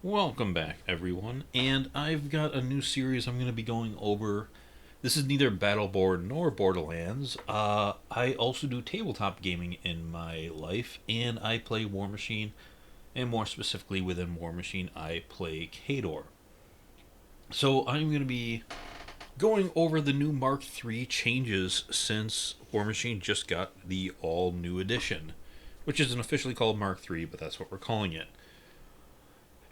Welcome back, everyone, and I've got a new series I'm going to be going over. This is neither Battleborn nor Borderlands. I also do tabletop gaming in my life, and I play Warmachine, and more specifically within Warmachine, I play Khador. So I'm going to be going over the new Mark III changes since Warmachine just got the all-new edition, which isn't officially called Mark III, but that's what we're calling it.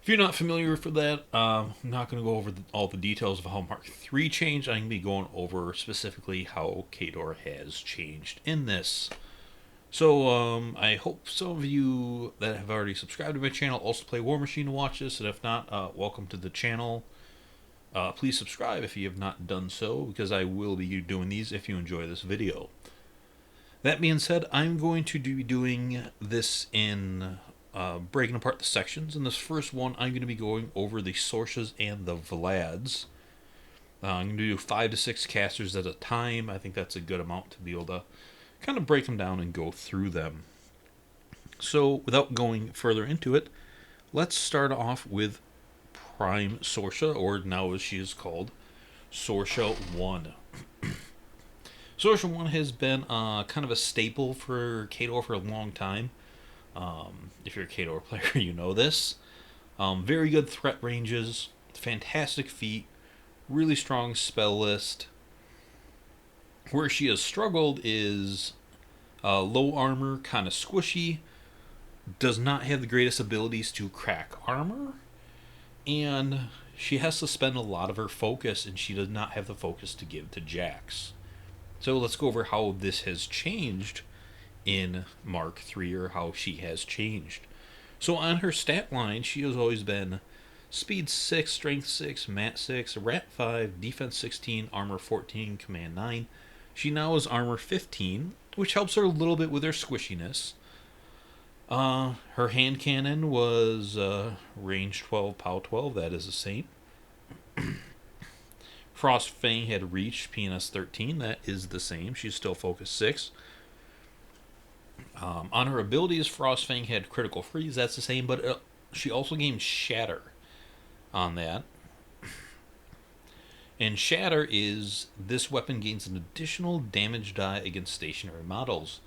If you're not familiar with that, I'm not going to go over all the details of how Mark III changed. I'm going to be going over specifically how Khador has changed in this. So I hope some of you that have already subscribed to my channel also play Warmachine to watch this, and if not, welcome to the channel. Please subscribe if you have not done so, because I will be doing these if you enjoy this video. That being said, I'm going to be doing this in breaking apart the sections. In this first one, I'm going to be going over the Sorshas and the Vlads. I'm going to do 5 to 6 casters at a time. I think that's a good amount to be able to kind of break them down and go through them. So, without going further into it, let's start off with Prime Sorscha, or now as she is called, Sorscha 1. Sorscha 1 has been kind of a staple for Khador for a long time. If you're a Khador player, you know this. Very good threat ranges, fantastic feat, really strong spell list. Where she has struggled is low armor, kind of squishy, does not have the greatest abilities to crack armor, and she has to spend a lot of her focus, and she does not have the focus to give to Jax. So let's go over how this has changed in Mark III, or how she has changed. So on her stat line, she has always been Speed 6, Strength 6, Mat 6, Rat 5, Defense 16, Armor 14, Command 9. She now is Armor 15, which helps her a little bit with her squishiness. Her hand cannon was range 12, POW 12, that is the same. Frost Fang had reached PNS 13, that is the same. She's still Focus 6. On her abilities, Frost Fang had Critical Freeze, that's the same, but she also gained Shatter on that. And Shatter is, this weapon gains an additional damage die against stationary models.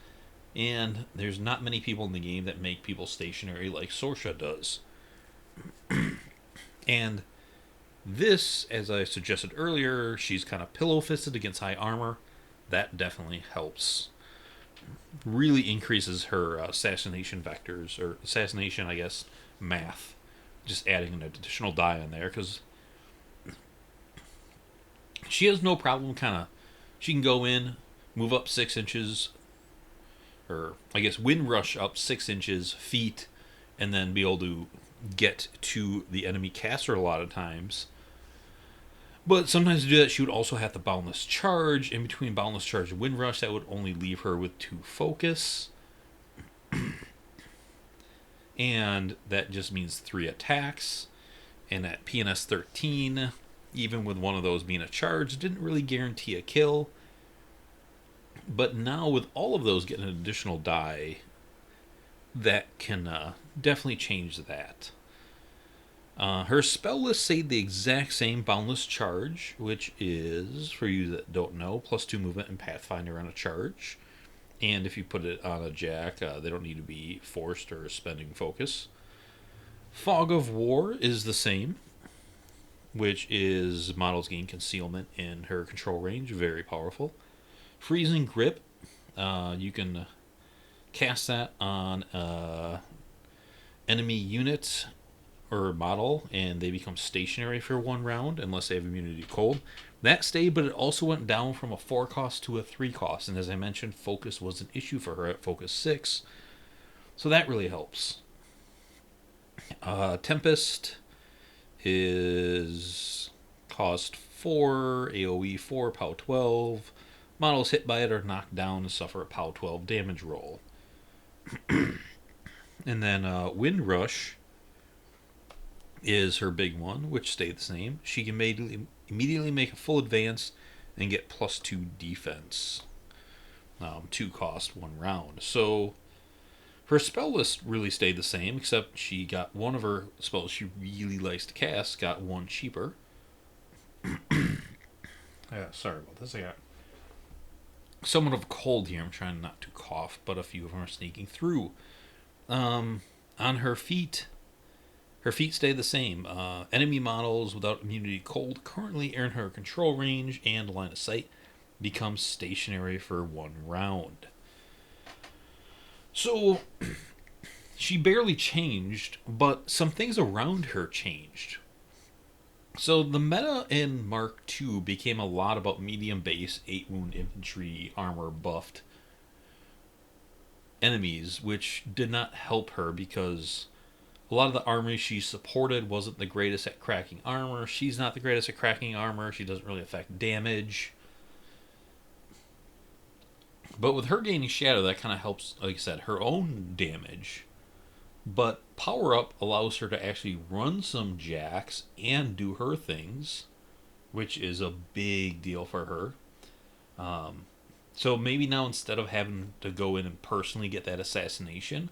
And there's not many people in the game that make people stationary like Sorscha does. And this, as I suggested earlier, she's kind of pillow-fisted against high armor. That definitely helps. Really increases her assassination vectors, or assassination, I guess, math. Just adding an additional die on there, because she has no problem she can go in, move up 6 inches, or I guess wind rush up 6 inches, feet, and then be able to get to the enemy caster a lot of times. But sometimes to do that, she would also have to Boundless Charge. In between Boundless Charge and Wind Rush, that would only leave her with 2 focus. And that just means 3 attacks. And at PNS 13, even with one of those being a charge, didn't really guarantee a kill. But now with all of those getting an additional die, that can definitely change that. Her spell list stayed the exact same. Boundless Charge, which is, for you that don't know, +2 movement and Pathfinder on a charge. And if you put it on a Jack, they don't need to be forced or spending focus. Fog of War is the same, which is models gain concealment in her control range. Very powerful. Freezing Grip, you can cast that on enemy unit or model, and they become stationary for 1 round unless they have immunity to cold. That stayed, but it also went down from a 4 cost to a 3 cost, and as I mentioned, focus was an issue for her at Focus 6, so that really helps. Tempest is cost 4, AoE 4, POW 12. Models hit by it are knocked down and suffer a POW 12 damage roll. And then Wind Rush is her big one, which stayed the same. She can immediately make a full advance and get +2 defense. 2 cost, 1 round. So Her spell list really stayed the same, except she got one of her spells she really likes to cast, got one cheaper. Yeah, sorry about this. I got somewhat of a cold here. I'm trying not to cough, but a few of them are sneaking through. On her feet stay the same. Enemy models without immunity to cold currently earn her control range and line of sight, become stationary for 1 round. So she barely changed, but some things around her changed. So the meta in Mark II became a lot about medium base, 8 wound infantry, armor buffed enemies, which did not help her because a lot of the army she supported wasn't the greatest at cracking armor. She's not the greatest at cracking armor. She doesn't really affect damage. But with her gaining Shadow, that kind of helps, like I said, her own damage. But Power Up allows her to actually run some jacks and do her things, which is a big deal for her. So maybe now instead of having to go in and personally get that assassination,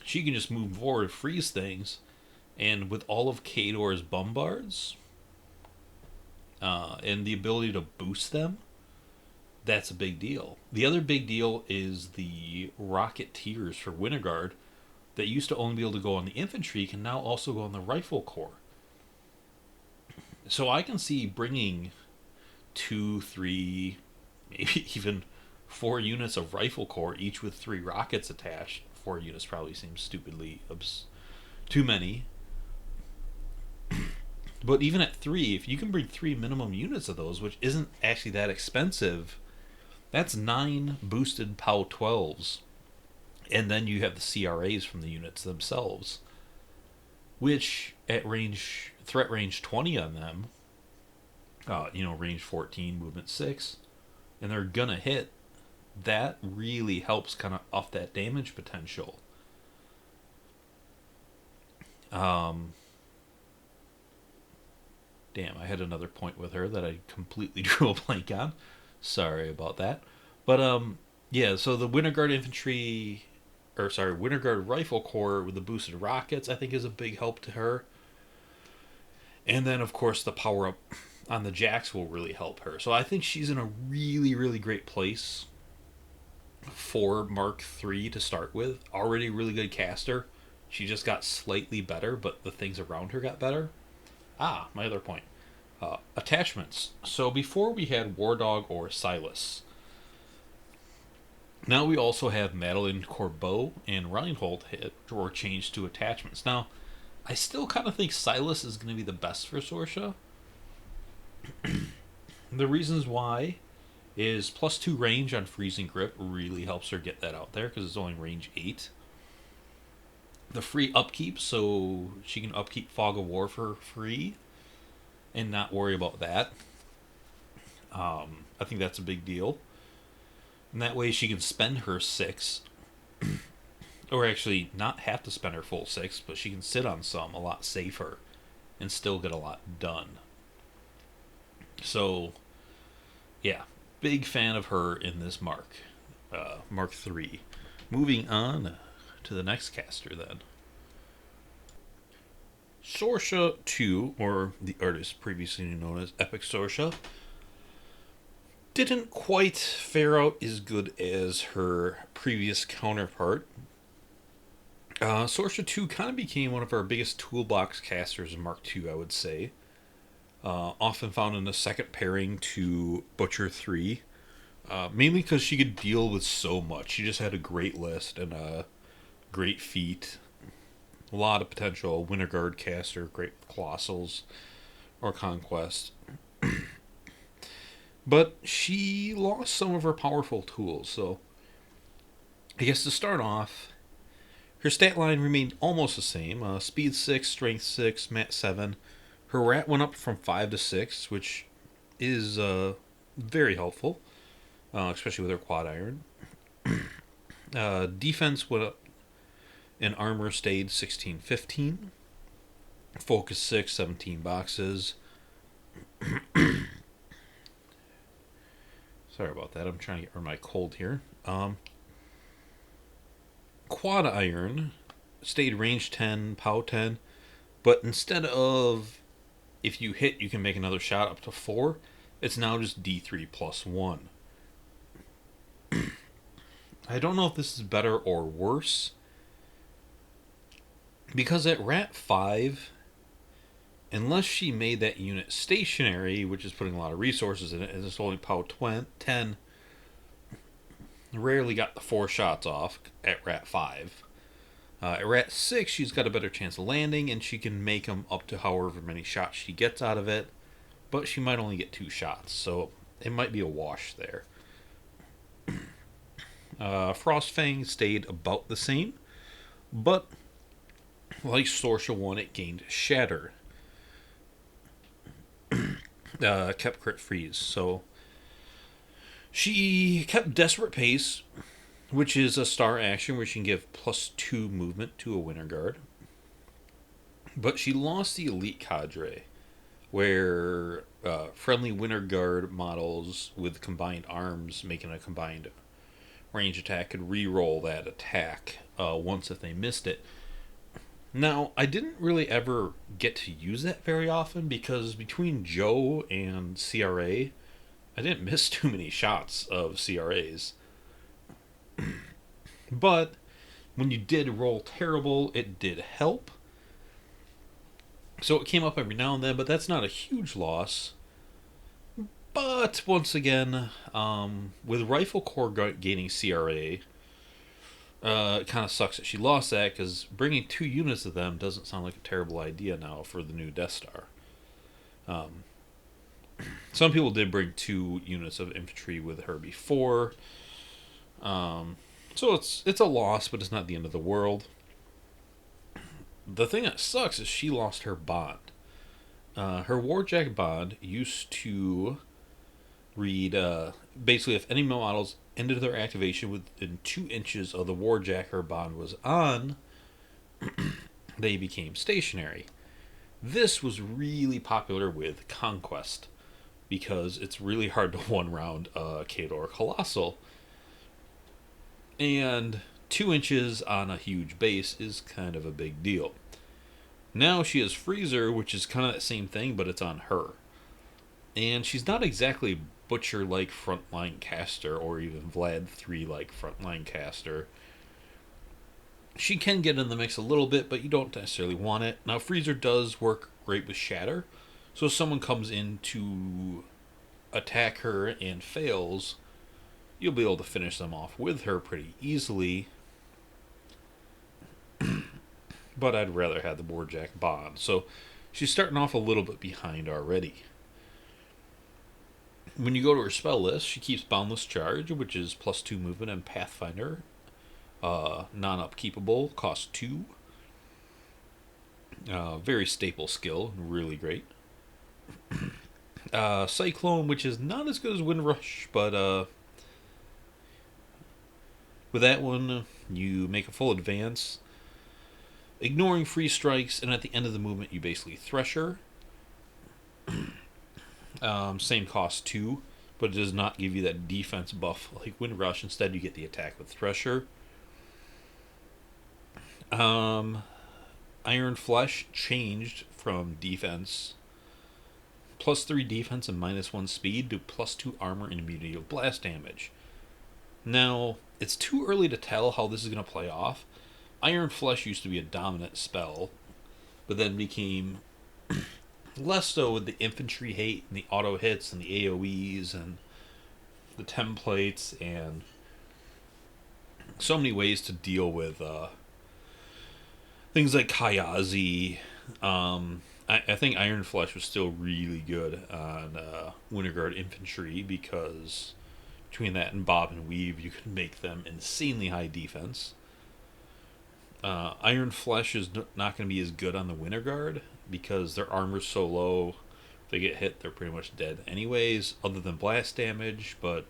she can just move forward, freeze things, and with all of Khador's bombards and the ability to boost them, that's a big deal. The other big deal is the Rocketeers for Winterguard that used to only be able to go on the infantry can now also go on the rifle corps. So I can see bringing 2, 3, maybe even 4 units of rifle corps, each with 3 rockets attached. 4 units probably seems stupidly too many. But even at 3, if you can bring 3 minimum units of those, which isn't actually that expensive, that's 9 boosted POW 12s. And then you have the CRAs from the units themselves, which at threat range 20 on them, range 14, movement 6, and they're gonna hit. That really helps kind of off that damage potential. Damn, I had another point with her that I completely drew a blank on. Sorry about that. But yeah, so the Winterguard infantry, Winterguard rifle corps with the boosted rockets, I think is a big help to her. And then of course the power up on the jacks will really help her. So I think she's in a really, really great place for Mark III to start with. Already a really good caster. She just got slightly better, but the things around her got better. My other point. Attachments. So before we had War Dog or Silas. Now we also have Madeline Corbeau and Reinhold hit, or changed to attachments. Now, I still kind of think Silas is going to be the best for Sorscha. The reasons why is +2 range on Freezing Grip really helps her get that out there because it's only range 8. The free upkeep, so she can upkeep Fog of War for free and not worry about that. I think that's a big deal. And that way she can spend her 6, or actually not have to spend her full 6, but she can sit on some a lot safer and still get a lot done. So, yeah, big fan of her in this Mark III. Moving on to the next caster then. Sorscha 2, or the artist previously known as Epic Sorscha, didn't quite fare out as good as her previous counterpart. Sorscha 2 kind of became one of our biggest toolbox casters in Mark II, I would say. Often found in the second pairing to Butcher 3. Mainly because she could deal with so much. She just had a great list and a great feat. A lot of potential. Winterguard caster, great Colossals or Conquest. But she lost some of her powerful tools, so I guess to start off, her stat line remained almost the same. Speed 6, Strength 6, Mat 7. Her rat went up from 5 to 6, which is very helpful, especially with her quad iron. Defense went up and armor stayed 16-15. Focus 6, 17 boxes. Sorry about that. I'm trying to get rid of my cold here. Quad Iron stayed range 10, POW 10, but instead of if you hit, you can make another shot up to 4, it's now just D3 plus 1. I don't know if this is better or worse, because at Rat 5, unless she made that unit stationary, which is putting a lot of resources in it, and it's only POW 10, rarely got the 4 shots off at Rat 5. At Rat 6, she's got a better chance of landing, and she can make them up to however many shots she gets out of it, but she might only get 2 shots, so it might be a wash there. Frostfang stayed about the same, but like Sorscha 1, it gained Shatter. Kept crit freeze, so she kept Desperate Pace, which is a star action where she can give +2 movement to a Winter Guard. But she lost the Elite Cadre, where friendly Winter Guard models with combined arms making a combined range attack could re-roll that attack once if they missed it. Now, I didn't really ever get to use that very often because between Joe and CRA, I didn't miss too many shots of CRAs. But when you did roll terrible, it did help. So it came up every now and then, but that's not a huge loss. But once again, with Rifle Corps gaining CRA, it kind of sucks that she lost that, because bringing 2 units of them doesn't sound like a terrible idea now for the new Death Star. Some people did bring 2 units of infantry with her before. So it's a loss, but it's not the end of the world. The thing that sucks is she lost her bond. Her Warjack bond used to read, basically if any models ended their activation within 2 inches of the Warjack her bond was on, they became stationary. This was really popular with Conquest, because it's really hard to one-round Khador Colossal. And 2 inches on a huge base is kind of a big deal. Now she has Freezer, which is kind of that same thing, but it's on her. And she's not exactly Butcher-like frontline caster, or even Vlad 3-like frontline caster. She can get in the mix a little bit, but you don't necessarily want it. Now, Freezer does work great with Shatter, so if someone comes in to attack her and fails, you'll be able to finish them off with her pretty easily. But I'd rather have the Warjack bond, so she's starting off a little bit behind already. When you go to her spell list, she keeps Boundless Charge, which is +2 movement, and Pathfinder. Non-upkeepable, costs 2. Very staple skill, really great. Cyclone, which is not as good as Windrush, but with that one, you make a full advance, ignoring free strikes, and at the end of the movement, you basically Thresher. Same cost 2, but it does not give you that defense buff like Windrush. Instead, you get the attack with Thresher. Iron Flesh changed from defense +3 defense and -1 speed to +2 armor and immunity to blast damage. Now, it's too early to tell how this is going to play off. Iron Flesh used to be a dominant spell, but then became less so with the infantry hate and the auto hits and the AoEs and the templates and so many ways to deal with things like Kayazi. I think Iron Flesh was still really good on Winter Guard infantry, because between that and Bob and Weave, you could make them insanely high defense. Iron Flesh is not going to be as good on the Winter Guard, because their armor's so low. If they get hit, they're pretty much dead anyways, other than blast damage. But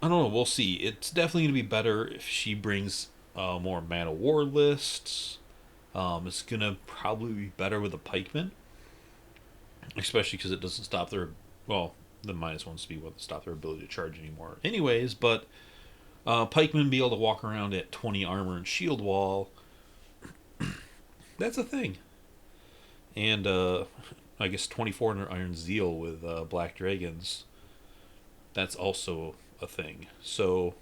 I don't know, we'll see. It's definitely going to be better if she brings more Man of War lists. It's going to probably be better with a pikeman, especially because it doesn't stop their, well, the -1 speed won't stop their ability to charge anymore anyways. But Pikemen be able to walk around at 20 armor and shield wall. That's a thing. And I guess 2400 Iron Zeal with Black Dragons. That's also a thing. So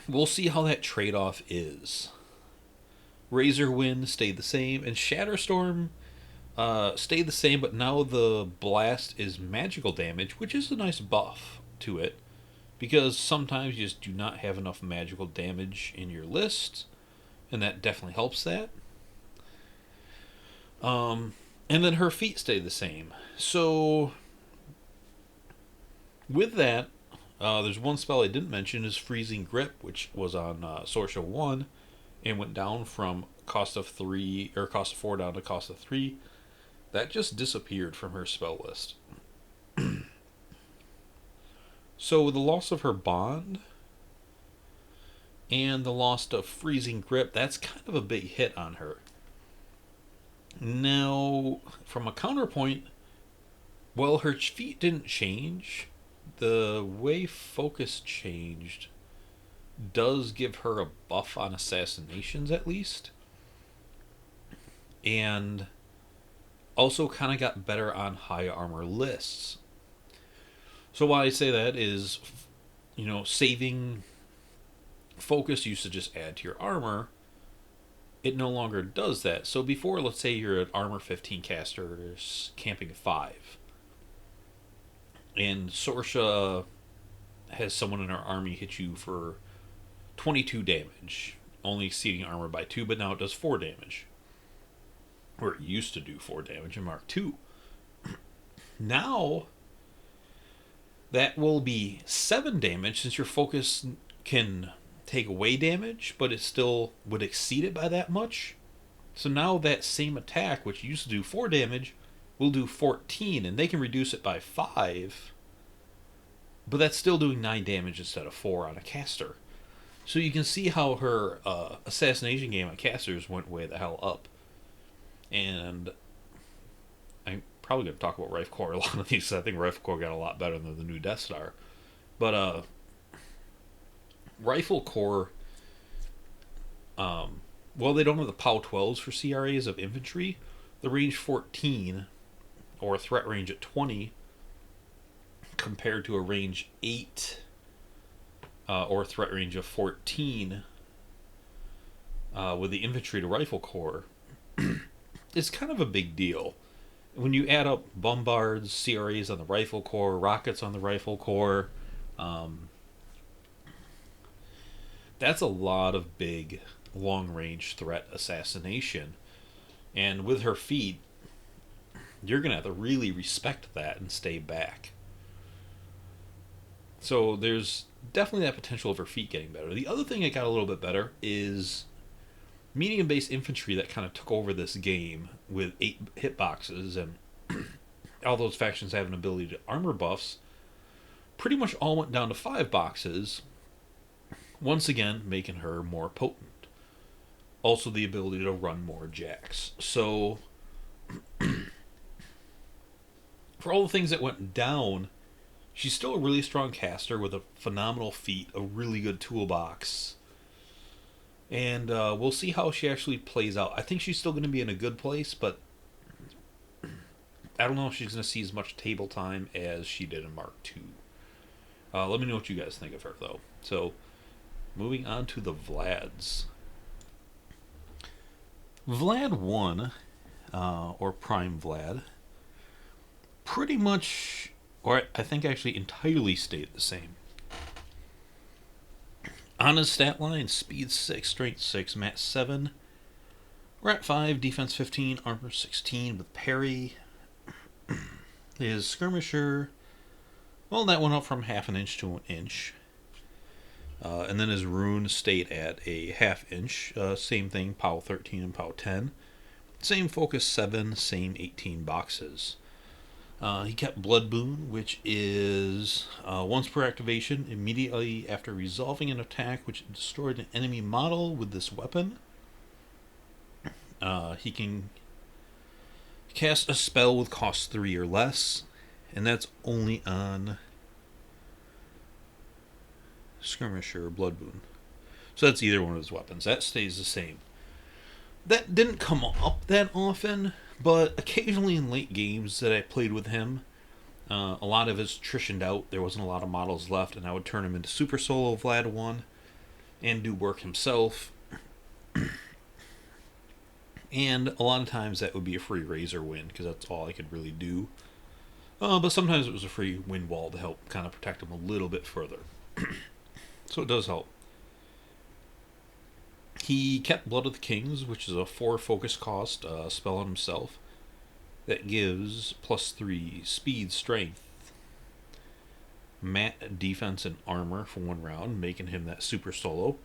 we'll see how that trade-off is. Razor Wind stayed the same, and Shatterstorm stayed the same, but now the blast is magical damage, which is a nice buff to it, because sometimes you just do not have enough magical damage in your list, and that definitely helps that. And then her feet stay the same. So with that, there's one spell I didn't mention is Freezing Grip, which was on Sorscha 1 and went down from cost of 3 or cost of 4 down to cost of 3. That just disappeared from her spell list. So with the loss of her bond and the loss of Freezing Grip, that's kind of a big hit on her. Now, from a counterpoint, well, her feet didn't change. The way focus changed does give her a buff on assassinations, at least. And also kind of got better on high armor lists. So why I say that is, saving focus used to just add to your armor. It no longer does that. So before, let's say you're an armor 15 caster camping 5. And Sorscha has someone in her army hit you for 22 damage, only exceeding armor by 2, but now it does 4 damage. Or it used to do 4 damage in Mark 2. Now, that will be 7 damage, since your focus can take away damage, but it still would exceed it by that much. So now that same attack, which used to do 4 damage, will do 14, and they can reduce it by 5, but that's still doing 9 damage instead of 4 on a caster. So you can see how her assassination game on casters went way the hell up. And I'm probably going to talk about Rifle Corps a lot of these. I think Rifle Corps got a lot better than the new Death Star. But Rifle Corps, well, they don't have the POW 12s for CRAs of infantry. The range 14, or threat range at 20, compared to a range 8, or threat range of 14, with the infantry to Rifle Corps, is kind of a big deal. When you add up bombards, CRAs on the Rifle Corps, rockets on the Rifle Corps, that's a lot of big long-range threat assassination. And with her feet, you're going to have to really respect that and stay back. So there's definitely that potential of her feet getting better. The other thing that got a little bit better is medium-based infantry that kind of took over this game with 8 hitboxes, and all those factions have an ability to armor buffs, pretty much all went down to 5 boxes, once again making her more potent. Also the ability to run more jacks. So for all the things that went down, she's still a really strong caster with a phenomenal feat, a really good toolbox. And we'll see how she actually plays out. I think she's still going to be in a good place, but I don't know if she's going to see as much table time as she did in Mark II. Let me know what you guys think of her, though. So, moving on to the Vlads. Vlad 1, or Prime Vlad, pretty much, or I think actually entirely stayed the same. On his stat line, speed 6, strength 6, mat 7, rat 5, defense 15, armor 16 with parry. His skirmisher, well, that went up from half an inch to an inch. And then his rune stayed at a half inch. Same thing, POW 13 and POW 10. Same focus 7, same 18 boxes. He kept Blood Boon, which is once per activation, immediately after resolving an attack which destroyed an enemy model with this weapon. He can cast a spell with cost 3 or less, and that's only on Skirmisher or Blood Boon. So that's either one of his weapons. That stays the same. That didn't come up that often, but occasionally in late games that I played with him, a lot of his attritioned out. There wasn't a lot of models left, and I would turn him into Super Solo Vlad 1 and do work himself. And a lot of times that would be a free Razor win, because that's all I could really do. But sometimes it was a free wind wall to help kind of protect him a little bit further. So it does help. He kept Blood of the Kings, which is a 4 focus cost spell on himself. That gives +3 speed, strength, mat, defense, and armor for 1 round, making him that Super Solo.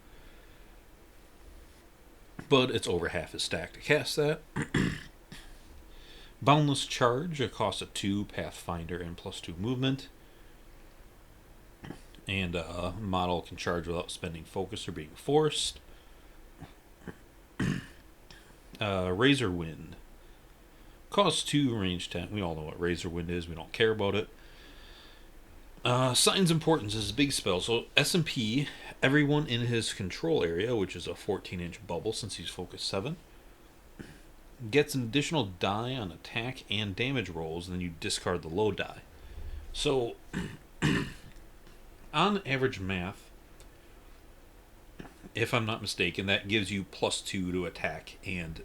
But it's over half his stack to cast that. Boundless Charge, a cost of 2, Pathfinder, and +2 movement. And a model can charge without spending focus or being forced. Razor Wind. Cost 2, range 10. We all know what Razor Wind is. We don't care about it. Signs Importance is a big spell. So SMP, everyone in his control area, which is a 14-inch bubble since he's focus 7, gets an additional die on attack and damage rolls, and then you discard the low die. So, on average math, if I'm not mistaken, that gives you +2 to attack and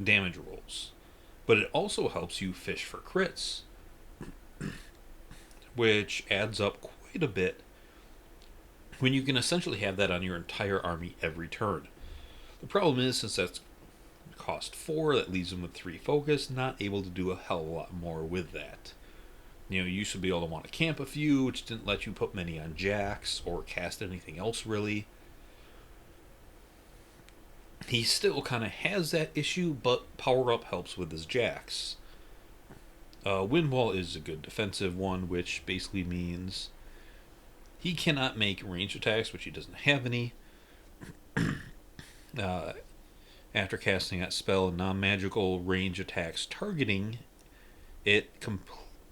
damage rolls. But it also helps you fish for crits, which adds up quite a bit when you can essentially have that on your entire army every turn. The problem is, since that's cost 4, that leaves them with 3 focus, not able to do a hell of a lot more with that. You used to be able to want to camp a few, which didn't let you put many on jacks or cast anything else really. He still kind of has that issue, but power up helps with his jacks. Windwall is a good defensive one, which basically means he cannot make range attacks, which he doesn't have any. After casting that spell, non-magical range attacks targeting it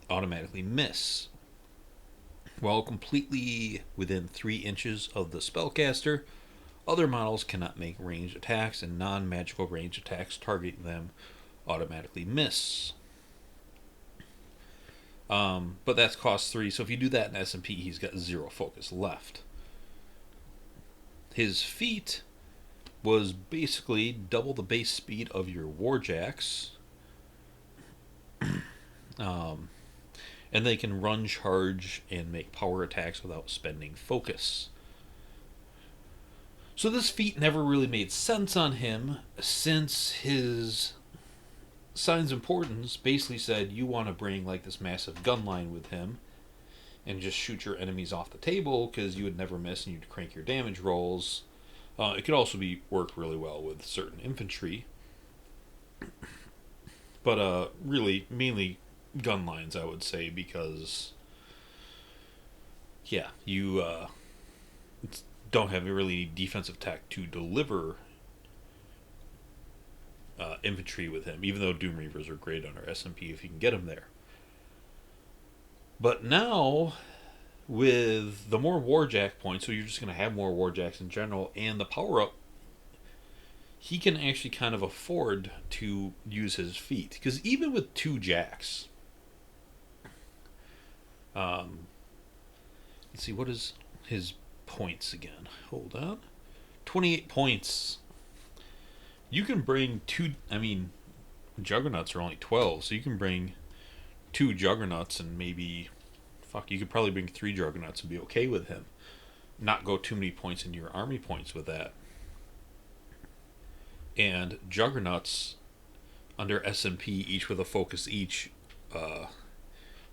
automatically miss. While completely within 3 inches of the spellcaster, other models cannot make range attacks, and non-magical range attacks targeting them automatically miss. But that's cost 3, so if you do that in SMP, he's got 0 focus left. His feat was basically double the base speed of your warjacks. And they can run, charge, and make power attacks without spending focus. So this feat never really made sense on him, since his Signs Importance basically said you want to bring like this massive gun line with him and just shoot your enemies off the table, because you would never miss and you'd crank your damage rolls. It could also be work really well with certain infantry, but really mainly gun lines, I would say, because yeah, you don't have really defensive tech to deliver infantry with him, even though Doom Reavers are great under SMP if you can get them there. But now, with the more Warjack points, so you're just going to have more Warjacks in general, and the power-up, he can actually kind of afford to use his feat. Because even with 2 Jacks, let's see, what is his points again? Hold on. 28 points. You can bring 2, Juggernauts are only 12, so you can bring 2 Juggernauts and maybe, you could probably bring 3 Juggernauts and be okay with him. Not go too many points into your army points with that. And Juggernauts under SMP, each with a focus each,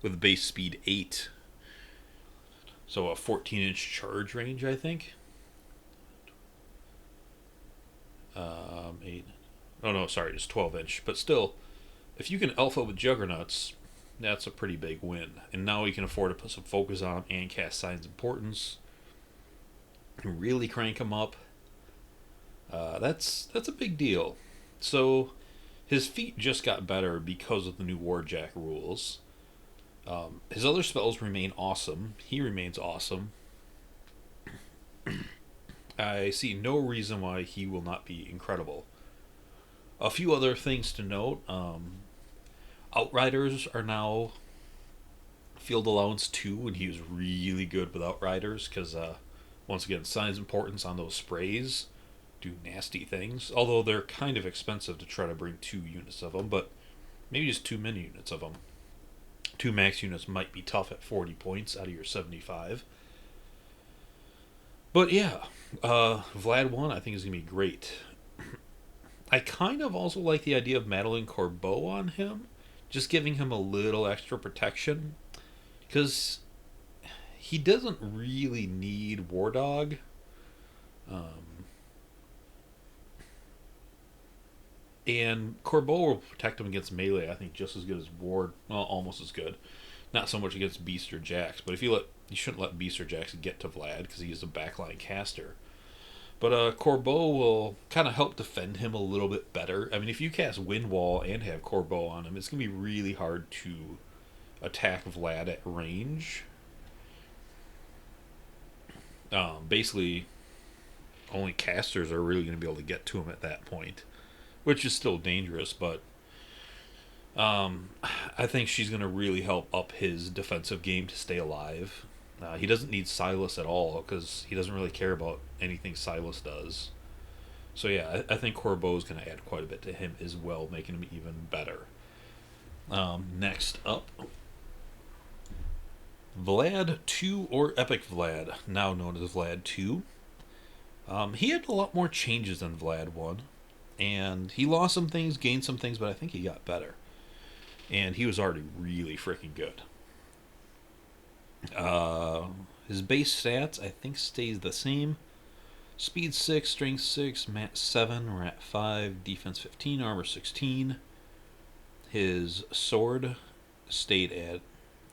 with base speed 8. So a 14-inch charge range, I think. 8. Oh no, sorry, just 12-inch. But still, if you can alpha with Juggernauts, that's a pretty big win. And now you can afford to put some focus on and cast Signs Importance and really crank him up. That's a big deal. So his feat just got better because of the new Warjack rules. His other spells remain awesome. He remains awesome. I see no reason why he will not be incredible. A few other things to note. Outriders are now field allowance 2, and he was really good with Outriders because, once again, signs importance on those sprays do nasty things. Although they're kind of expensive to try to bring 2 units of them, but maybe just too many units of them. 2 max units might be tough at 40 points out of your 75. But yeah, Vlad 1 I think is going to be great. I kind of also like the idea of Madeline Corbeau on him, just giving him a little extra protection. Because he doesn't really need War Dog. Um, and Corbeau will protect him against melee, I think, just as good as Ward. Well, almost as good. Not so much against Beast or Jax, but if you shouldn't let Beast or Jax get to Vlad because he is a backline caster. But Corbeau will kind of help defend him a little bit better. I mean, if you cast Wind Wall and have Corbeau on him, it's going to be really hard to attack Vlad at range. Basically, only casters are really going to be able to get to him at that point, which is still dangerous, but I think she's going to really help up his defensive game to stay alive. He doesn't need Silas at all because he doesn't really care about anything Silas does. So yeah, I think Corbeau is going to add quite a bit to him as well, making him even better. Next up, Vlad 2 or Epic Vlad, now known as Vlad 2. He had a lot more changes than Vlad 1, and he lost some things, gained some things, but I think he got better. And he was already really freaking good. His base stats, I think, stays the same. Speed 6, Strength 6, Mat 7, Rat 5, Defense 15, Armor 16. His sword stayed at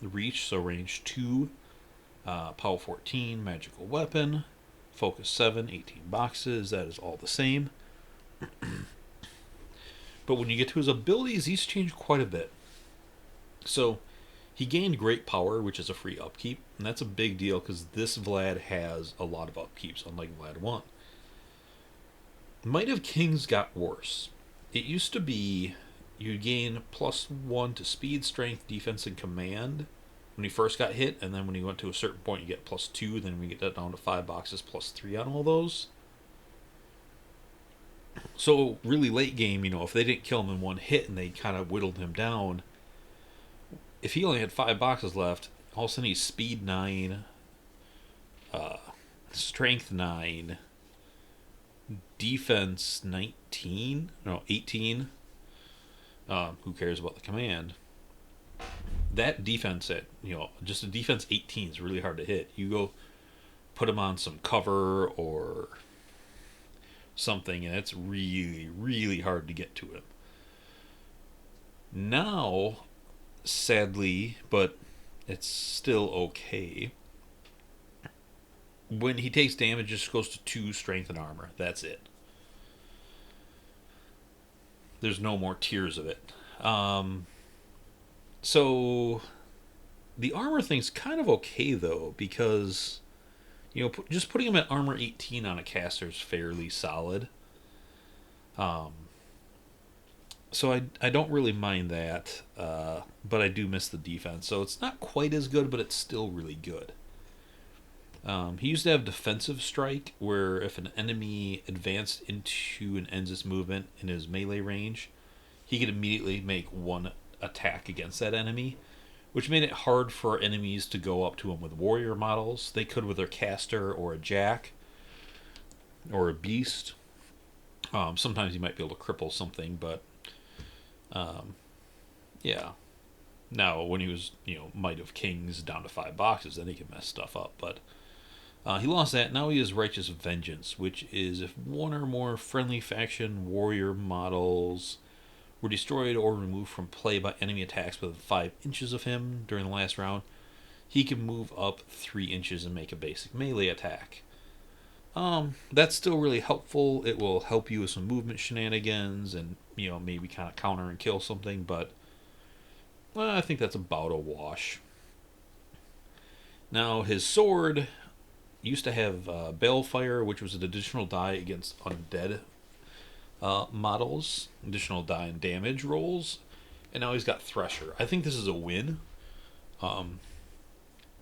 Reach, so range 2, Power 14, Magical Weapon, Focus 7, 18 boxes. That is all the same. But when you get to his abilities, he's changed quite a bit. So he gained Great Power, which is a free upkeep, and that's a big deal because this Vlad has a lot of upkeeps, unlike Vlad 1. Might of Kings got worse. It used to be you gain +1 to speed, strength, defense, and command when you first got hit, and then when you went to a certain point, you get +2. Then we get that down to 5 boxes, +3 on all those. So really late game, if they didn't kill him in one hit and they kind of whittled him down, if he only had 5 boxes left, all of a sudden he's speed 9, strength 9, defense 19, no 18. Who cares about the command? That defense at just a defense 18 is really hard to hit. You go put him on some cover or something, and it's really, really hard to get to him. Now, sadly, but it's still okay. When he takes damage, it just goes to 2 strength and armor. That's it. There's no more tiers of it. So the armor thing's kind of okay though, because just putting him at armor 18 on a caster is fairly solid. So I don't really mind that, but I do miss the defense. So it's not quite as good, but it's still really good. He used to have defensive strike, where if an enemy advanced into and ends its movement in his melee range, he could immediately make one attack against that enemy, which made it hard for enemies to go up to him with warrior models. They could with their caster or a jack or a beast. Sometimes you might be able to cripple something, but yeah. Now, when he was, Might of Kings down to 5 boxes, then he can mess stuff up, but he lost that. Now he has Righteous Vengeance, which is if one or more friendly faction warrior models were destroyed or removed from play by enemy attacks within 5 inches of him during the last round, he can move up 3 inches and make a basic melee attack. That's still really helpful. It will help you with some movement shenanigans and, maybe kind of counter and kill something, but I think that's about a wash. Now, his sword used to have Balefire, which was an additional die against undead models, additional die and damage rolls, and now he's got Thresher. I think this is a win. Um,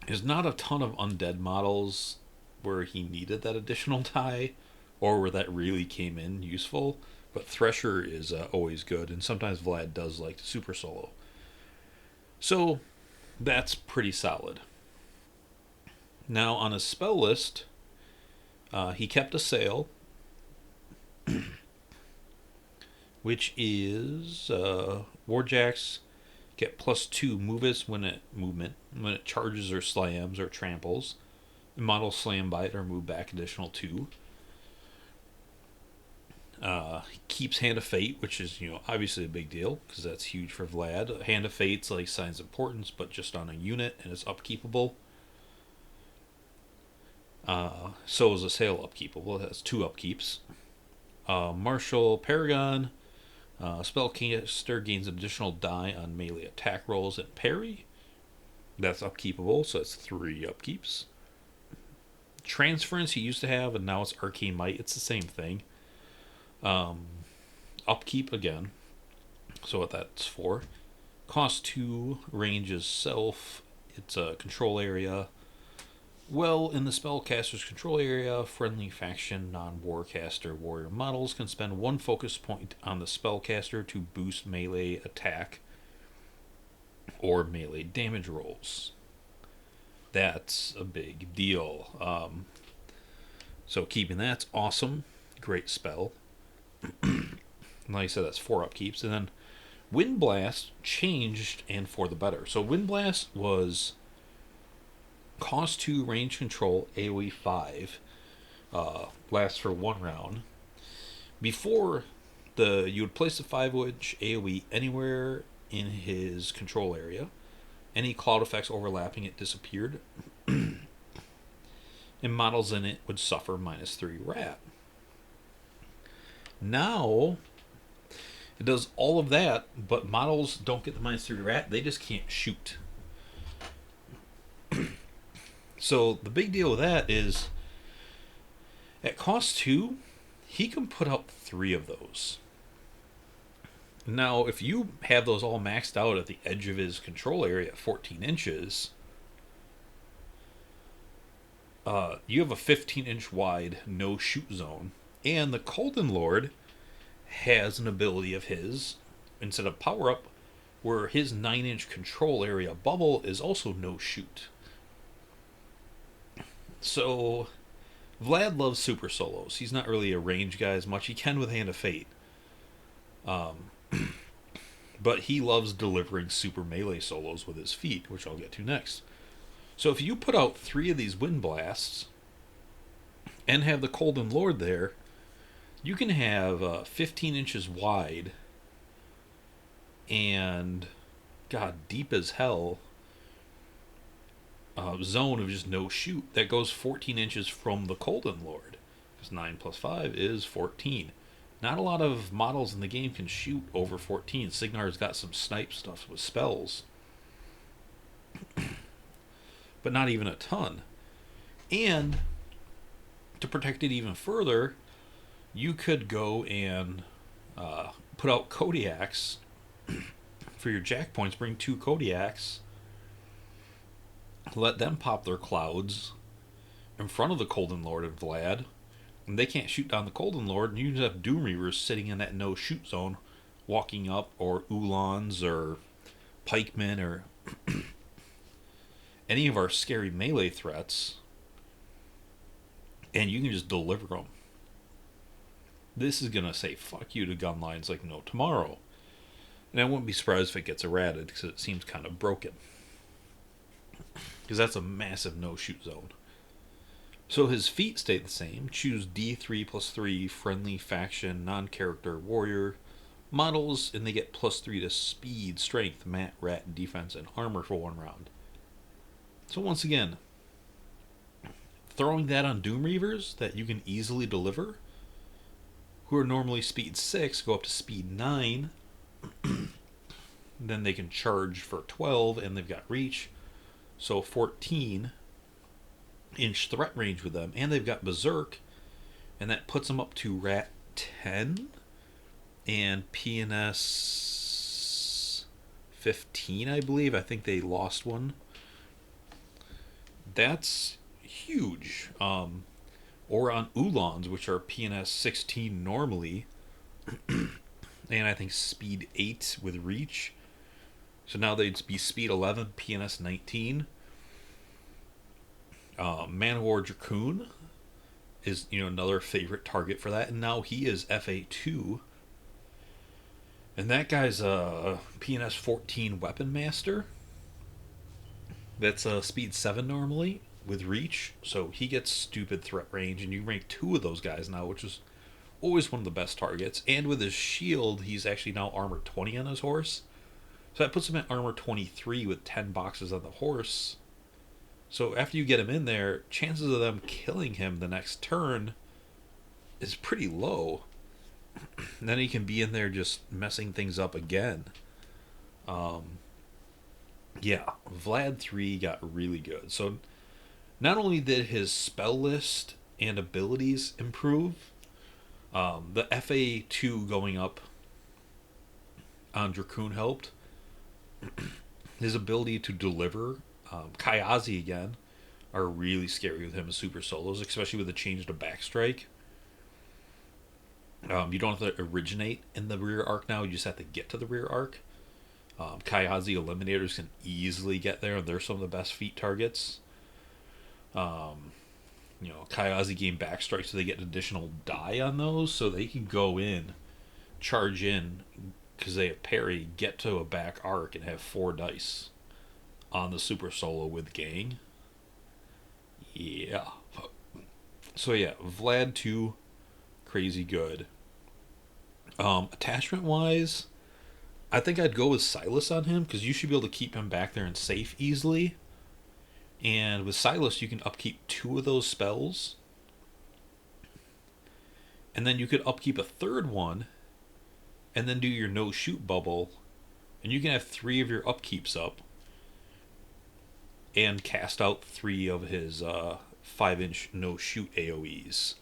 there's not a ton of undead models where he needed that additional die, or where that really came in useful. But Thresher is always good, and sometimes Vlad does like super solo. So that's pretty solid. Now on his spell list, he kept a sail, which is Warjacks get +2 movement when it charges or slams or tramples. Models slam by it or move back additional 2. He keeps Hand of Fate, which is obviously a big deal because that's huge for Vlad. Hand of Fate's like Signs of Importance, but just on a unit and it's upkeepable. So is a sail upkeepable. It has 2 upkeeps. Martial Paragon. Spellcaster gains an additional die on melee attack rolls and parry. That's upkeepable, so it's 3 upkeeps. Transference he used to have, and now it's Arcane Might. It's the same thing. Upkeep again. So what that's for. Cost 2, range is self. It's a control area. Well, in the spellcaster's control area, friendly faction non-warcaster warrior models can spend 1 focus point on the spellcaster to boost melee attack or melee damage rolls. That's a big deal. So keeping that's awesome. Great spell. Like I said, that's 4 upkeeps. And then Wind Blast changed and for the better. So Wind Blast was cost 2, range control, AoE 5. Lasts for 1 round. Before, you would place a 5-inch AoE anywhere in his control area. Any cloud effects overlapping it disappeared. And models in it would suffer -3 rat. Now, it does all of that, but models don't get the -3 rat. They just can't shoot. So the big deal with that is, at cost 2, he can put out 3 of those. Now, if you have those all maxed out at the edge of his control area at 14 inches, you have a 15-inch wide no-shoot zone. And the Colden Lord has an ability of his, instead of power-up, where his 9-inch control area bubble is also no-shoot. So, Vlad loves super solos. He's not really a range guy as much. He can with Hand of Fate. But he loves delivering super melee solos with his feet, which I'll get to next. So if you put out 3 of these Wind Blasts and have the Colden Lord there, you can have 15 inches wide and, God, deep as hell zone of just no shoot that goes 14 inches from the Colden Lord. Because 9 plus 5 is 14. Not a lot of models in the game can shoot over 14. Signar's got some snipe stuff with spells. But not even a ton. And to protect it even further, you could go and put out Kodiaks for your jack points. Bring 2 Kodiaks. Let them pop their clouds in front of the Colden Lord and Vlad. And they can't shoot down the Colden Lord. And you just have Doom Reavers sitting in that no-shoot zone, walking up, or Ulans, or Pikemen, or any of our scary melee threats. And you can just deliver them. This is going to say fuck you to gun lines like no tomorrow. And I wouldn't be surprised if it gets errated, because it seems kind of broken. Because that's a massive no-shoot zone. So his feat stay the same. Choose D3 plus 3 friendly faction non-character warrior models, and they get plus 3 to speed, strength, mat, rat, defense, and armor for 1 round. So once again, throwing that on Doom Reavers that you can easily deliver, who are normally speed 6, go up to speed 9. Then they can charge for 12, and they've got reach. So 14. inch threat range with them, and they've got Berserk, and that puts them up to Rat 10 and PNS 15, I believe. I think they lost one. That's huge. Or on Ulans, which are PNS 16 normally, and I think speed 8 with reach. So now they'd be speed 11, PNS 19. Man-O-War Dracoon is another favorite target for that, and now he is FA2, and that guy's a PNS 14 Weapon Master. That's speed 7 normally with reach, so he gets stupid threat range, and you rank 2 of those guys now, which is always one of the best targets. And with his shield, he's actually now armor 20 on his horse, so that puts him at armor 23 with 10 boxes on the horse. So after you get him in there, chances of them killing him the next turn is pretty low. And then he can be in there just messing things up again. Yeah, Vlad 3 got really good. So not only did his spell list and abilities improve, the FA2 going up on Dracoon helped. His ability to deliver Kayazi again are really scary with him as super solos, especially with the change to backstrike. You don't have to originate in the rear arc now, you just have to get to the rear arc. Kayazi Eliminators can easily get there, and they're some of the best feat targets. Kayazi gain backstrike, so they get an additional die on those, so they can go in, charge in, because they have parry, get to a back arc, and have 4 dice on the super solo with gang. Yeah. So yeah, Vlad 2, crazy good. Attachment wise, I think I'd go with Silas on him, because you should be able to keep him back there and safe easily. And with Silas, you can upkeep 2 of those spells, and then you could upkeep a third one, and then do your no shoot bubble, and you can have 3 of your upkeeps up, and cast out 3 of his 5-inch no shoot AoEs,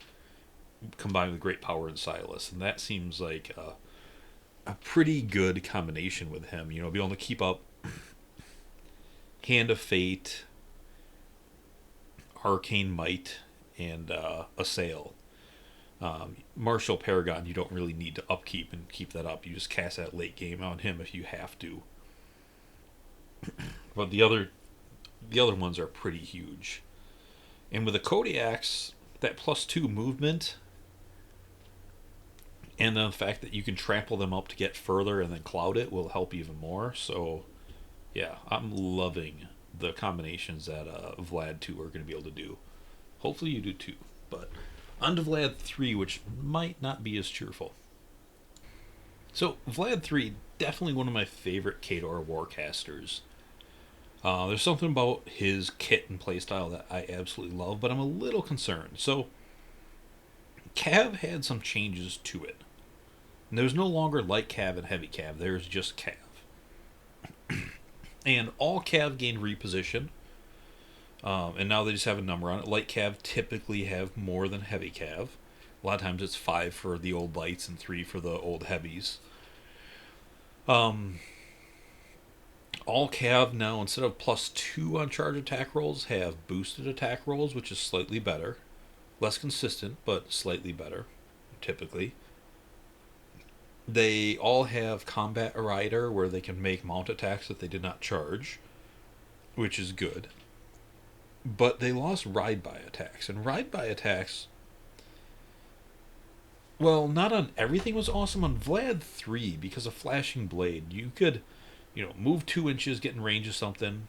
combined with great power and Silas, and that seems like a pretty good combination with him. Be able to keep up Hand of Fate, Arcane Might, and Assail. Martial Paragon, you don't really need to upkeep and keep that up. You just cast that late game on him if you have to. But the other ones are pretty huge. And with the Kodiaks, that +2 movement, and the fact that you can trample them up to get further and then cloud it will help even more. So, yeah, I'm loving the combinations that Vlad 2 are going to be able to do. Hopefully you do too. But on to Vlad 3, which might not be as cheerful. So, Vlad 3, definitely one of my favorite Khador Warcasters. There's something about his kit and playstyle that I absolutely love, but I'm a little concerned. So, Cav had some changes to it. And there's no longer light Cav and heavy Cav, there's just Cav. And all Cav gain reposition, and now they just have a number on it. Light Cav typically have more than heavy Cav. A lot of times it's 5 for the old lights and 3 for the old heavies. All Cav now, instead of +2 on charge attack rolls, have boosted attack rolls, which is slightly better. Less consistent, but slightly better, typically. They all have Combat Rider, where they can make mount attacks that they did not charge, which is good. But they lost Ride-By attacks, and Ride-By attacks, well, not on everything was awesome. On Vlad 3, because of Flashing Blade, you could, move 2 inches, get in range of something,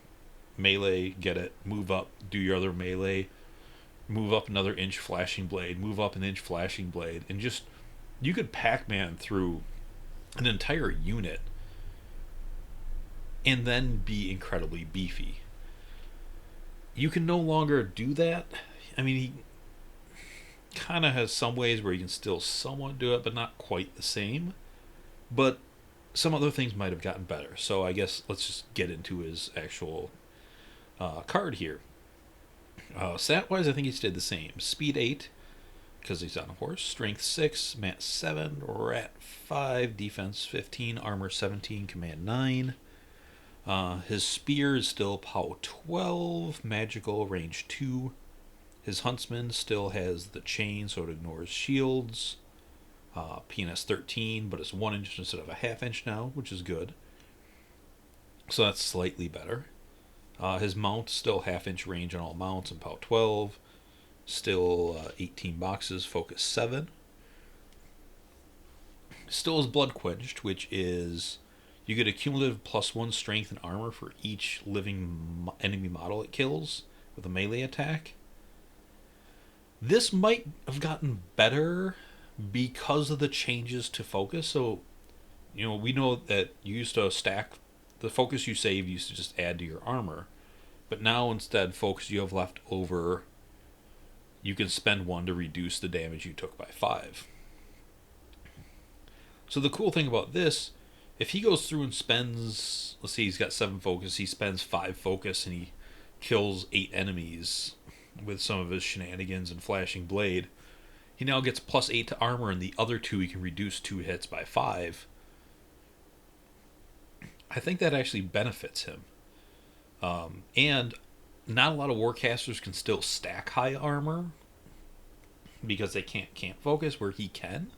melee, get it, move up, do your other melee, move up another inch, Flashing Blade, move up an inch, Flashing Blade, and just, you could Pac-Man through an entire unit and then be incredibly beefy. You can no longer do that. I mean, he kind of has some ways where you can still somewhat do it, but not quite the same. But some other things might have gotten better. So I guess let's just get into his actual card here. Stat-wise, I think he stayed the same. Speed 8, because he's on a horse. Strength 6, Mat 7, Rat 5, Defense 15, Armor 17, Command 9. His spear is still POW 12, Magical Range 2. His Huntsman still has the chain, so it ignores shields. PNS 13, but it's 1 inch instead of a ½ inch now, which is good. So that's slightly better. His mount still ½ inch range on all mounts and POW 12. Still 18 boxes, focus 7. Still is blood quenched, which is you get a cumulative +1 strength and armor for each living enemy model it kills with a melee attack. This might have gotten better because of the changes to focus. So, we know that you used to stack the focus you save used to just add to your armor, but now instead focus you have left over, you can spend 1 to reduce the damage you took by 5. So the cool thing about this, if he goes through and spends, let's say he's got 7 focus, he spends 5 focus and he kills 8 enemies with some of his shenanigans and flashing blade, he now gets +8 to armor, and the other 2 he can reduce 2 hits by 5. I think that actually benefits him. And not a lot of warcasters can still stack high armor because they can't focus where he can.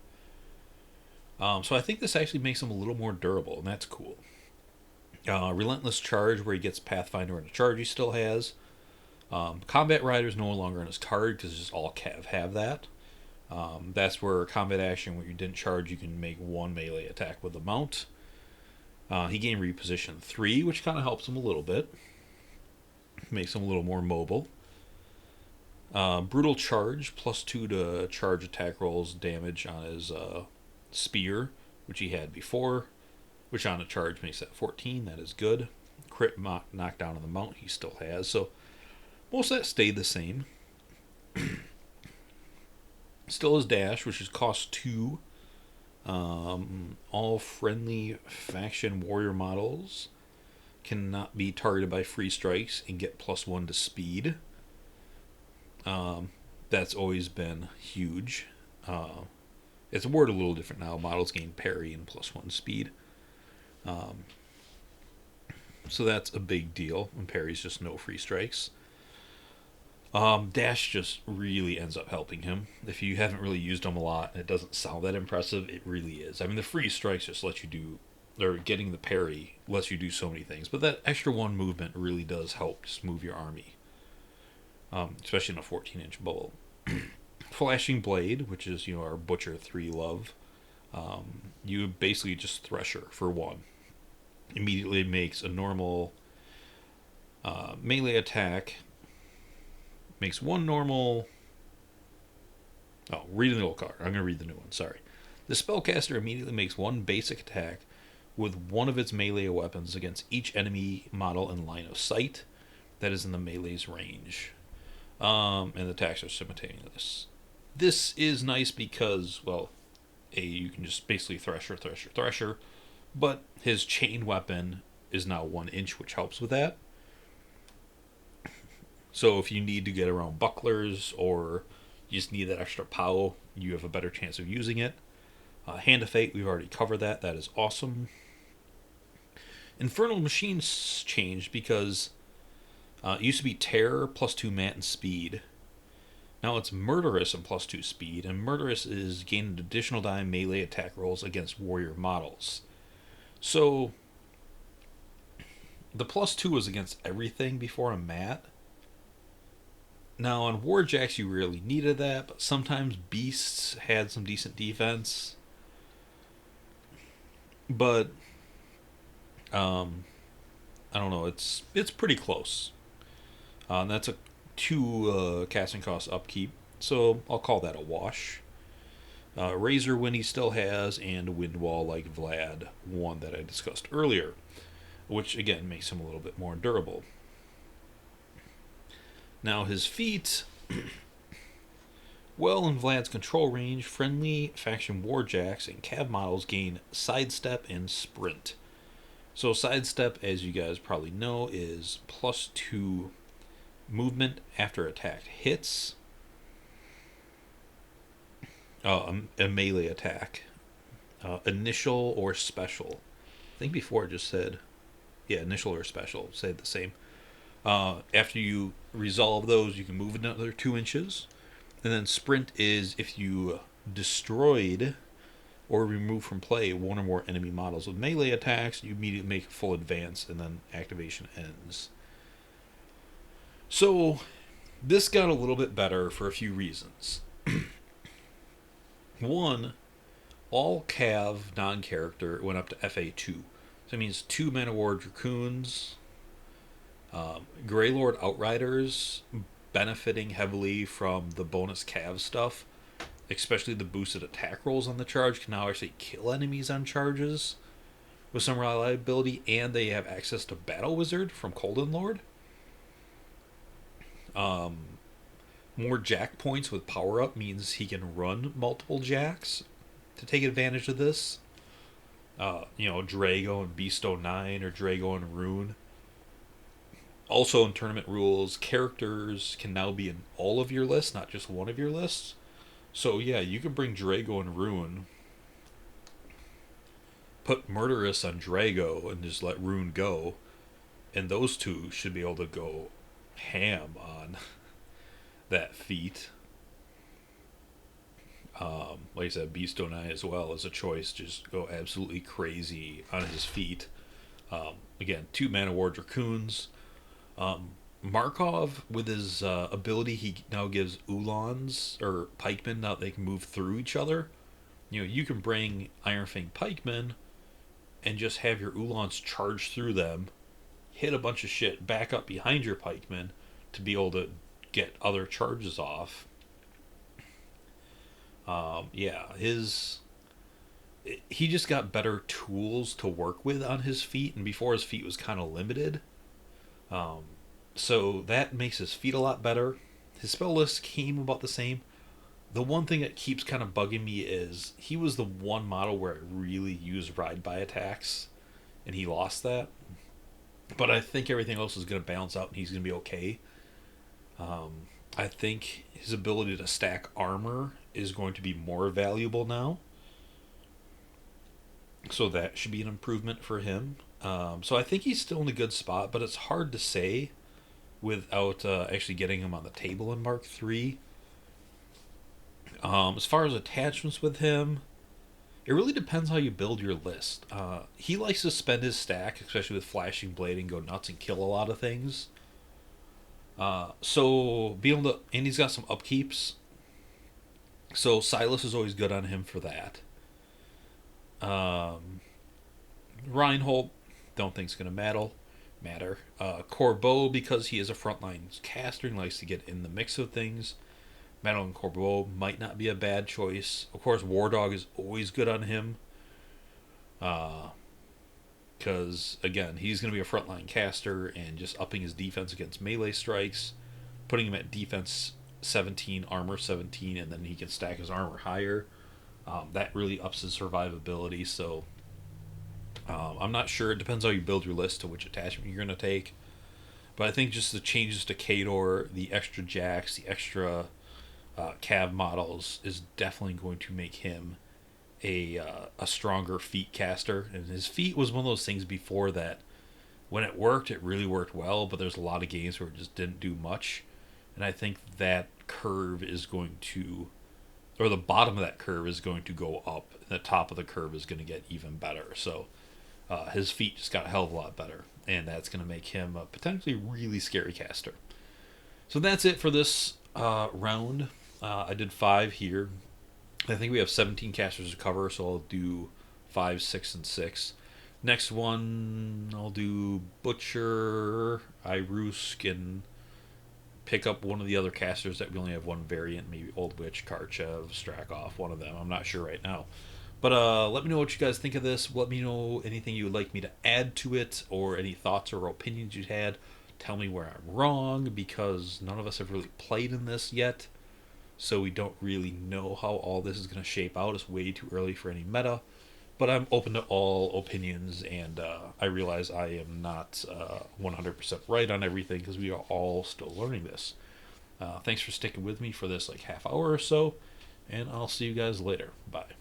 So I think this actually makes him a little more durable, and that's cool. Relentless Charge, where he gets Pathfinder and a charge he still has. Combat Rider is no longer on his card because just all Cav have that. That's where combat action, where you didn't charge, you can make 1 melee attack with the mount. He gained reposition 3, which kind of helps him a little bit. Makes him a little more mobile. Brutal Charge, +2 to charge attack rolls damage on his spear, which he had before, which on a charge makes that 14. That is good. Crit knockdown on the mount he still has. So most of that stayed the same. Still his dash, which is cost 2. All friendly faction warrior models cannot be targeted by free strikes and get +1 to speed. That's always been huge. It's worded a little different now. Models gain parry and +1 speed. So that's a big deal. And parry's just no free strikes. Dash just really ends up helping him. If you haven't really used him a lot and it doesn't sound that impressive, it really is. I mean, the free strikes just let you do, or getting the parry lets you do so many things, but that extra 1 movement really does help just move your army, especially in a 14-inch bowl. Flashing Blade, which is our Butcher 3 love, you basically just Thresher for 1. Immediately makes a normal melee attack. Makes 1 normal. Oh, reading the old card. I'm going to read the new one. Sorry. The spellcaster immediately makes 1 basic attack with 1 of its melee weapons against each enemy model in line of sight that is in the melee's range. And the attacks are simultaneous. This is nice because, well, you can just basically Thresher, but his chain weapon is now 1 inch, which helps with that. So if you need to get around bucklers or you just need that extra POW, you have a better chance of using it. Hand of Fate, we've already covered that. That is awesome. Infernal Machines changed because it used to be Terror +2 mat and speed. Now it's Murderous and +2 speed, and Murderous is gaining additional die melee attack rolls against warrior models. So the +2 was against everything before a mat. Now, on Warjacks, you really needed that, but sometimes Beasts had some decent defense. But, I don't know, it's pretty close. And that's a 2 casting cost upkeep, so I'll call that a wash. Razor Wind he still has, and Windwall like Vlad, 1 that I discussed earlier, which again makes him a little bit more durable. Now his feat, well, in Vlad's control range, friendly faction warjacks and cav models gain sidestep and sprint. So sidestep, as you guys probably know, is +2 movement after attack hits, a melee attack, initial or special. I think before it just said, yeah, initial or special, say the same. After you resolve those, you can move another 2 inches. And then sprint is if you destroyed or remove from play one or more enemy models with melee attacks, you immediately make a full advance, and then activation ends. So, this got a little bit better for a few reasons. One, all Cav non-character went up to FA2. So that means 2 Man of War Dracoons, Greylord Outriders benefiting heavily from the bonus Cav stuff, especially the boosted attack rolls on the charge, can now actually kill enemies on charges with some reliability, and they have access to Battle Wizard from Colden Lord. More jack points with power up means he can run multiple jacks to take advantage of this. Drago and Beasto 9 or Drago and Rune. Also, in tournament rules, characters can now be in all of your lists, not just one of your lists. So, yeah, you can bring Drago and Rune, put Murderous on Drago, and just let Rune go. And those two should be able to go ham on that feat. Like I said, Beasto 9 as well as a choice. Just go absolutely crazy on his feat. Again, 2 Man of War Dracoons. Markov, with his ability, he now gives Ulans or pikemen, now they can move through each other. You can bring Ironfang pikemen and just have your Ulans charge through them, hit a bunch of shit, back up behind your pikemen to be able to get other charges off. He just got better tools to work with on his feet, and before his feet was kind of limited. So that makes his feet a lot better. His spell list came about the same. The one thing that keeps kind of bugging me is he was the one model where I really used ride by attacks, and he lost that. But I think everything else is going to balance out, and he's going to be okay. I think his ability to stack armor is going to be more valuable now. So that should be an improvement for him. So I think he's still in a good spot, but it's hard to say without actually getting him on the table in Mark III. As far as attachments with him, it really depends how you build your list. He likes to spend his stack, especially with Flashing Blade, and go nuts and kill a lot of things. So being able to, and he's got some upkeeps. So Silas is always good on him for that. Reinhold, don't think it's gonna matter. Corbeau, because he is a frontline caster and likes to get in the mix of things. Madeline Corbeau might not be a bad choice. Of course, War Dog is always good on him. Because, again, he's going to be a frontline caster and just upping his defense against melee strikes, putting him at defense 17, armor 17, and then he can stack his armor higher. That really ups his survivability, so I'm not sure. It depends how you build your list to which attachment you're going to take. But I think just the changes to Khador, the extra jacks, the extra Cav models is definitely going to make him a stronger feat caster. And his feat was one of those things before that when it worked, it really worked well, but there's a lot of games where it just didn't do much. And I think that curve is going to, or the bottom of that curve is going to go up, and the top of the curve is going to get even better. So his feat just got a hell of a lot better, and that's going to make him a potentially really scary caster. So that's it for this round. I did 5 here. I think we have 17 casters to cover, so I'll do 5, 6, and 6. Next one, I'll do Butcher, Irusk, and pick up one of the other casters that we only have one variant, maybe Old Witch, Karchev, Strakov, one of them. I'm not sure right now. But let me know what you guys think of this. Let me know anything you would like me to add to it, or any thoughts or opinions you had. Tell me where I'm wrong, because none of us have really played in this yet. So we don't really know how all this is going to shape out. It's way too early for any meta. but I'm open to all opinions, and I realize I am not 100% right on everything because we are all still learning this. Thanks for sticking with me for this like half hour or so, and I'll see you guys later. Bye.